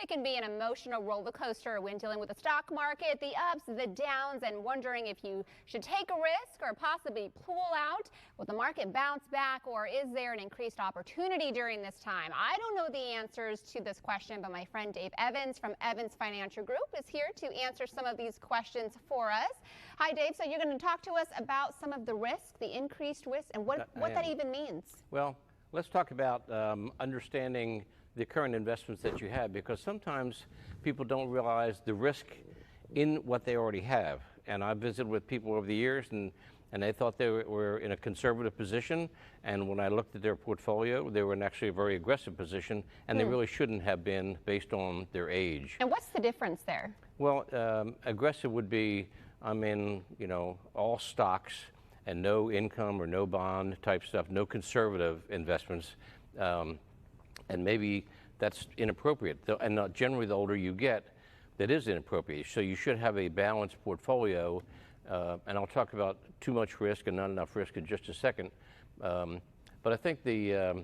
It can be an emotional roller coaster when dealing with the stock market, the ups, the downs, and wondering if you should take a risk or possibly pull out. Will the market bounce back, or is there an increased opportunity during this time? I don't know the answers to this question, but my friend Dave Evans from Evans Financial Group is here to answer some of these questions for us. Hi, Dave. So you're going to talk to us about some of the risk, the increased risk, and what that even means. Well, let's talk about understanding the current investments that you have, because sometimes people don't realize the risk in what they already have. And I've visited with people over the years, and they thought they were in a conservative position, and when I looked at their portfolio, they were in actually a very aggressive position, and they really shouldn't have been based on their age. And what's the difference there? Well, aggressive would be, I'm in, all stocks and no income or no bond type stuff, no conservative investments. And maybe that's inappropriate. And generally, the older you get, that is inappropriate. So you should have a balanced portfolio. And I'll talk about too much risk and not enough risk in just a second. But I think the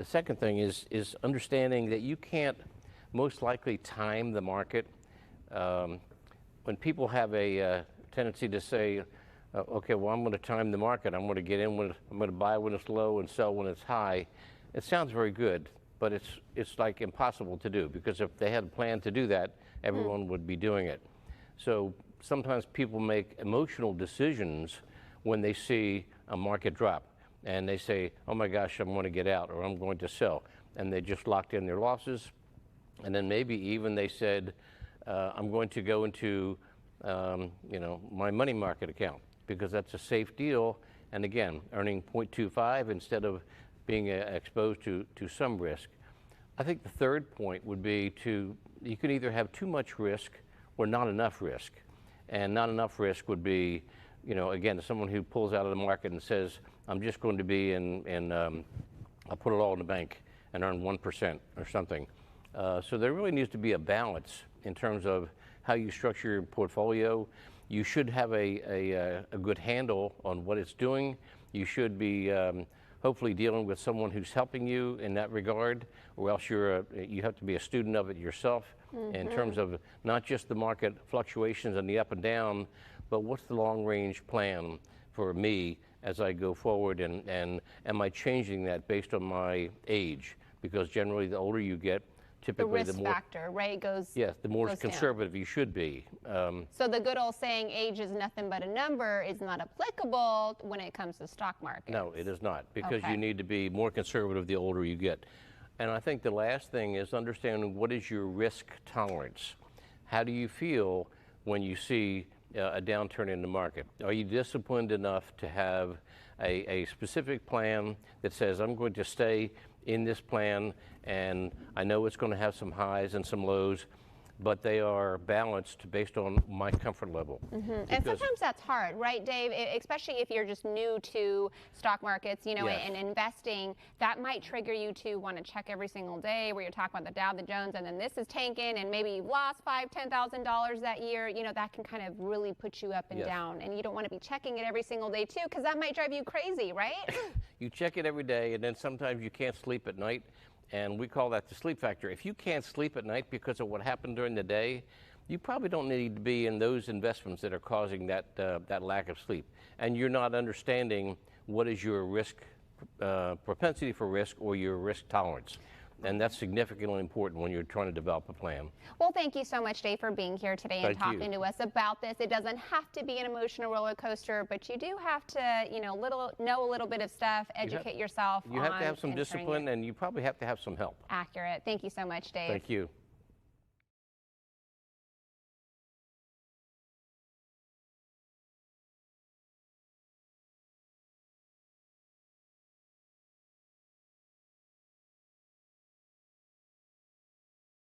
second thing is understanding that you can't most likely time the market. When people have a tendency to say, okay, well, I'm going to time the market. I'm going to get in when I'm going to buy when it's low and sell when it's high. It sounds very good, but it's like impossible to do, because if they had a plan to do that, everyone would be doing it. So sometimes people make emotional decisions when they see a market drop, and they say, oh my gosh, I'm going to get out, or I'm going to sell, and they just locked in their losses. And then maybe even they said, I'm going to go into my money market account, because that's a safe deal, and again, earning 0.25 instead of being exposed to some risk. I think the third point would be you can either have too much risk or not enough risk. And not enough risk would be, again, someone who pulls out of the market and says, I'm just going to be I'll put it all in the bank and earn 1% or something. So there really needs to be a balance in terms of how you structure your portfolio. You should have a good handle on what it's doing. You should be hopefully dealing with someone who's helping you in that regard, or else you have to be a student of it yourself in terms of not just the market fluctuations and the up and down, but what's the long-range plan for me as I go forward, and am I changing that based on my age? Because generally the older you get, typically the risk factor, right, goes yes, the more goes conservative down. You should be. So the good old saying, age is nothing but a number, is not applicable when it comes to stock markets. No, it is not, because Okay. you need to be more conservative the older you get. And I think the last thing is understanding what is your risk tolerance. How do you feel when you see a downturn in the market? Are you disciplined enough to have a specific plan that says, I'm going to stay in this plan, and I know it's going to have some highs and some lows, but they are balanced based on my comfort level. And sometimes that's hard, right, Dave? Especially if you're just new to stock markets, Yes. and investing, that might trigger you to want to check every single day, where you're talking about the Dow, the Jones, and then this is tanking, and maybe you've lost $5,000, $10,000 that year. That can kind of really put you up and Yes. down, and you don't want to be checking it every single day too, because that might drive you crazy, right? You check it every day, and then sometimes you can't sleep at night, and we call that the sleep factor. If you can't sleep at night because of what happened during the day, you probably don't need to be in those investments that are causing that lack of sleep. And you're not understanding what is your risk propensity for risk, or your risk tolerance. And that's significantly important when you're trying to develop a plan. Well, thank you so much, Dave, for being here today and Thank you. talking to us about this. It doesn't have to be an emotional roller coaster, but you do have to, know a little bit of stuff, educate yourself. You have to have some entering discipline, and you probably have to have some help. Accurate. Thank you so much, Dave. Thank you.